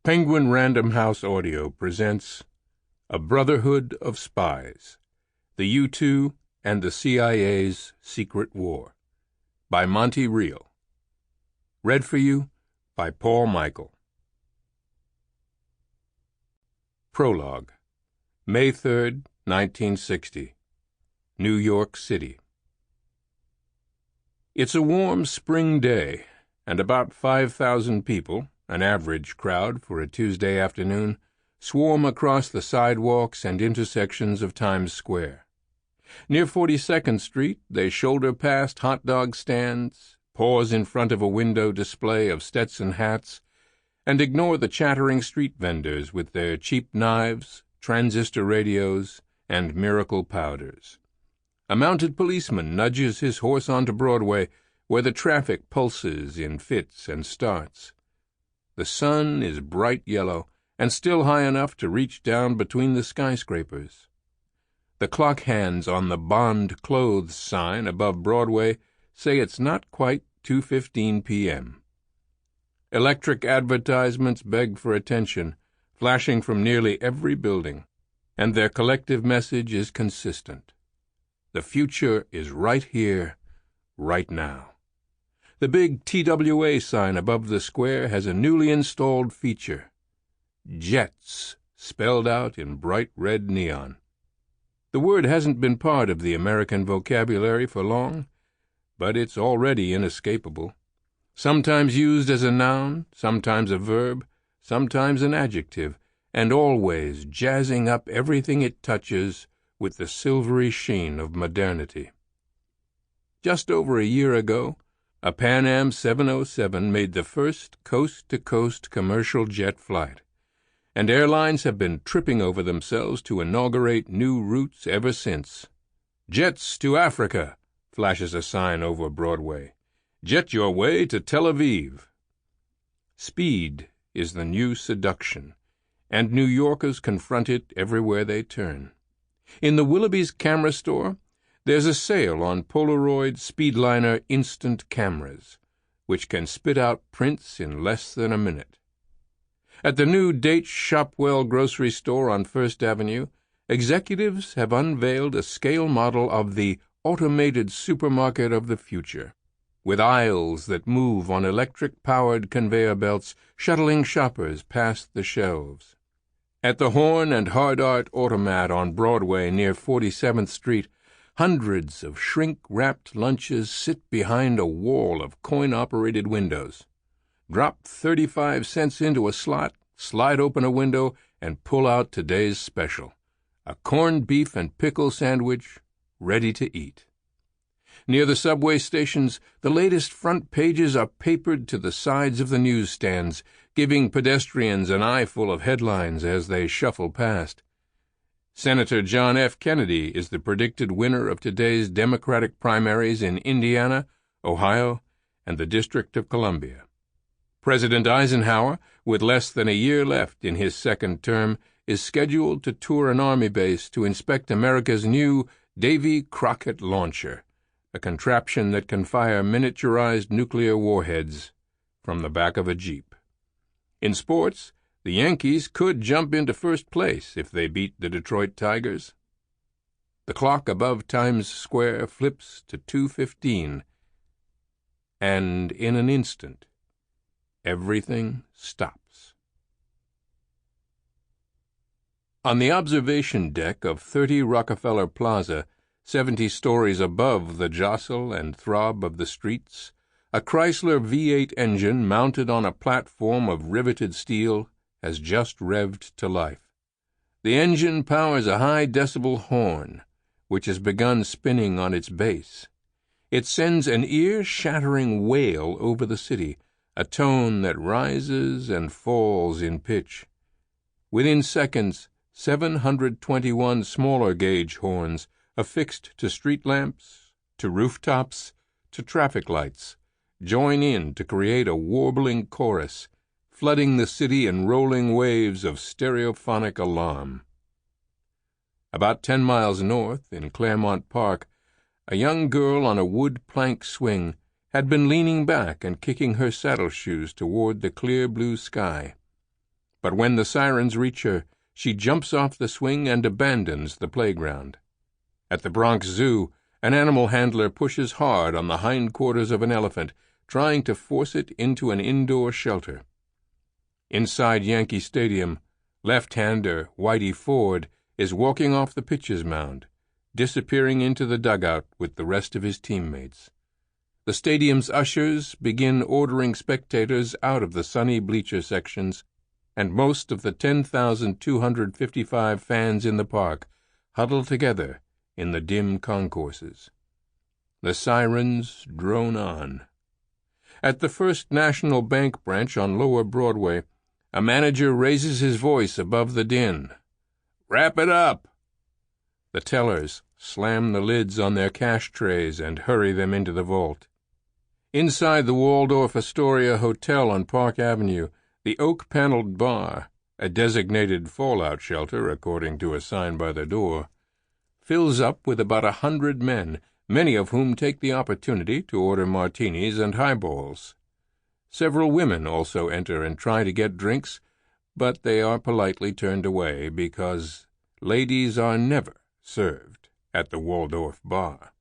Penguin Random House Audio presents A Brotherhood of Spies, the U-2 and the CIA's Secret War, by Monte. Read for you by Paul Michael. Prologue. May 3rd, 1960. New York City. It's a warm spring day, and about 5,000 people, an average crowd for a Tuesday afternoon, swarm across the sidewalks and intersections of Times Square. Near 42nd Street, they shoulder past hot dog stands, pause in front of a window display of Stetson hats, and ignore the chattering street vendors with their cheap knives, transistor radios, and miracle powders. A mounted policeman nudges his horse onto Broadway, where the traffic pulses in fits and starts. The sun is bright yellow and still high enough to reach down between the skyscrapers. The clock hands on the Bond Clothes sign above Broadway say it's not quite 2:15 p.m. Electric advertisements beg for attention, flashing from nearly every building, and their collective message is consistent. The future is right here, right now. The big TWA sign above the square has a newly installed feature: Jets, spelled out in bright red neon. The word hasn't been part of the American vocabulary for long, but it's already inescapable. Sometimes used as a noun, sometimes a verb, sometimes an adjective, and always jazzing up everything it touches with the silvery sheen of modernity. Just over a year ago, a Pan Am 707 made the first coast-to-coast commercial jet flight, and airlines have been tripping over themselves to inaugurate new routes ever since. "Jets to Africa," flashes a sign over Broadway. "Jet your way to Tel Aviv." Speed is the new seduction, and New Yorkers confront it everywhere they turn. In the Willoughby's camera store, there's a sale on Polaroid Speedliner instant cameras, which can spit out prints in less than a minute. At the new Date Shopwell grocery store on First Avenue, executives have unveiled a scale model of the automated supermarket of the future, with aisles that move on electric-powered conveyor belts shuttling shoppers past the shelves. At the Horn and Hard Art Automat on Broadway near 47th Street, hundreds of shrink-wrapped lunches sit behind a wall of coin-operated windows. Drop 35 cents into a slot, slide open a window, and pull out today's special: a corned beef and pickle sandwich, ready to eat. Near the subway stations, the latest front pages are papered to the sides of the newsstands, giving pedestrians an eyeful of headlines as they shuffle past. Senator John F. Kennedy is the predicted winner of today's Democratic primaries in Indiana, Ohio, and the District of Columbia. President Eisenhower, with less than a year left in his second term, is scheduled to tour an Army base to inspect America's new Davy Crockett launcher, a contraption that can fire miniaturized nuclear warheads from the back of a Jeep. In sports, the Yankees could jump into first place if they beat the Detroit Tigers. The clock above Times Square flips to 2:15, and in an instant, everything stops. On the observation deck of 30 Rockefeller Plaza, 70 stories above the jostle and throb of the streets, a Chrysler V8 engine mounted on a platform of riveted steel has just revved to life. The engine powers a high-decibel horn, which has begun spinning on its base. It sends an ear-shattering wail over the city, a tone that rises and falls in pitch. Within seconds, 721 smaller-gauge horns, affixed to street lamps, to rooftops, to traffic lights, join in to create a warbling chorus, flooding the city in rolling waves of stereophonic alarm. About 10 miles north, in Claremont Park, a young girl on a wood plank swing had been leaning back and kicking her saddle shoes toward the clear blue sky. but when the sirens reach her, she jumps off the swing and abandons the playground. At the Bronx Zoo, an animal handler pushes hard on the hindquarters of an elephant, trying to force it into an indoor shelter. Inside Yankee Stadium, left-hander Whitey Ford is walking off the pitcher's mound, disappearing into the dugout with the rest of his teammates. The stadium's ushers begin ordering spectators out of the sunny bleacher sections, and most of the 10,255 fans in the park huddle together in the dim concourses. The sirens drone on. At the First National Bank branch on Lower Broadway, a manager raises his voice above the din. "Wrap it up!" The tellers slam the lids on their cash trays and hurry them into the vault. Inside the Waldorf Astoria Hotel on Park Avenue, the oak-paneled bar, a designated fallout shelter according to a sign by the door, fills up with about 100 men, many of whom take the opportunity to order martinis and highballs. Several women also enter and try to get drinks, but they are politely turned away because ladies are never served at the Waldorf bar.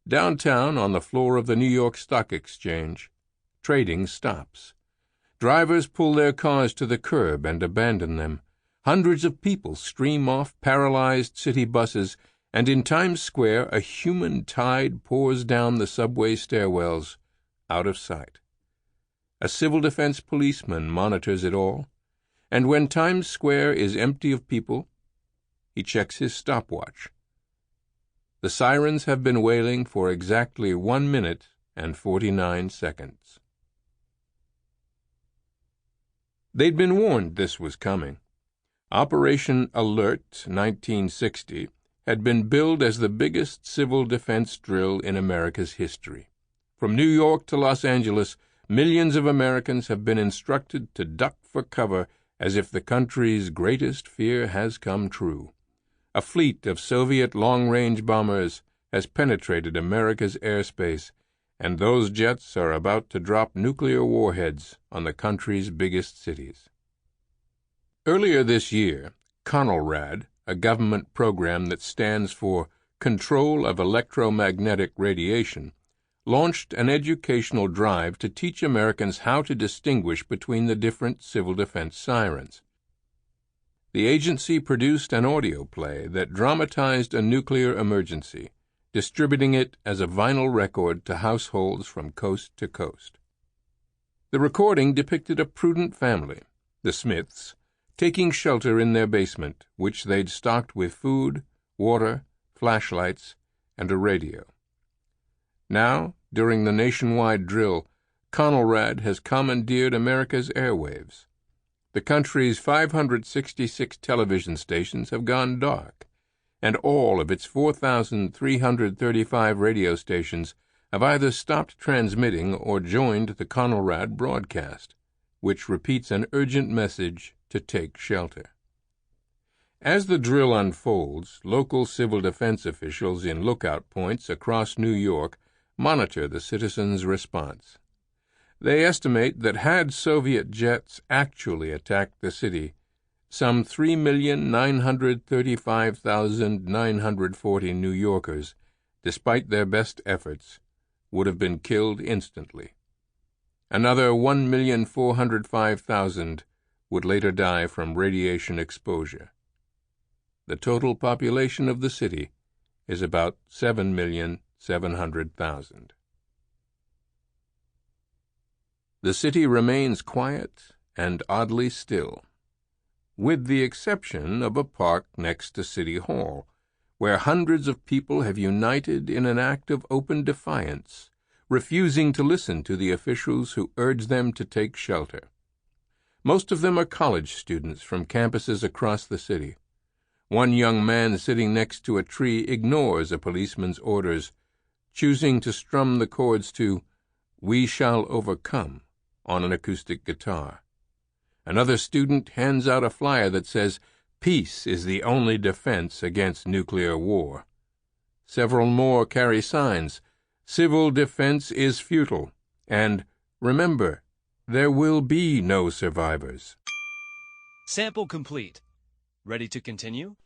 Downtown, on the floor of the New York Stock Exchange, trading stops. Drivers pull their cars to the curb and abandon them. Hundreds of people stream off paralyzed city buses, and in Times Square a human tide pours down the subway stairwells, out of sight. A civil defense policeman monitors it all, and when Times Square is empty of people, he checks his stopwatch. The sirens have been wailing for exactly 1 minute and 49 seconds. They'd been warned this was coming. Operation Alert 1960 had been billed as the biggest civil defense drill in America's history. From New York to Los Angeles, millions of Americans have been instructed to duck for cover as if the country's greatest fear has come true. A fleet of Soviet long-range bombers has penetrated America's airspace, and those jets are about to drop nuclear warheads on the country's biggest cities. Earlier this year, CONELRAD, a government program that stands for Control of Electromagnetic Radiation, launched an educational drive to teach Americans how to distinguish between the different civil defense sirens. The agency produced an audio play that dramatized a nuclear emergency, distributing it as a vinyl record to households from coast to coast. The recording depicted a prudent family, the Smiths, taking shelter in their basement, which they'd stocked with food, water, flashlights, and a radio. Now, during the nationwide drill, CONELRAD has commandeered America's airwaves. The country's 566 television stations have gone dark, and all of its 4,335 radio stations have either stopped transmitting or joined the CONELRAD broadcast, which repeats an urgent message to take shelter. As the drill unfolds, local civil defense officials in lookout points across New York monitor the citizens' response. They estimate that had Soviet jets actually attacked the city, some 3,935,940 New Yorkers, despite their best efforts, would have been killed instantly. Another 1,405,000 would later die from radiation exposure. The total population of the city is about 7,700,000. The city remains quiet and oddly still, with the exception of a park next to City Hall, where hundreds of people have united in an act of open defiance, refusing to listen to the officials who urge them to take shelter. Most of them are college students from campuses across the city. One young man sitting next to a tree ignores a policeman's orders, choosing to strum the chords to "We Shall Overcome" on an acoustic guitar. Another student hands out a flyer that says, "Peace is the only defense against nuclear war." Several more carry signs, "Civil defense is futile," and "Remember, there will be no survivors." Sample complete. Ready to continue?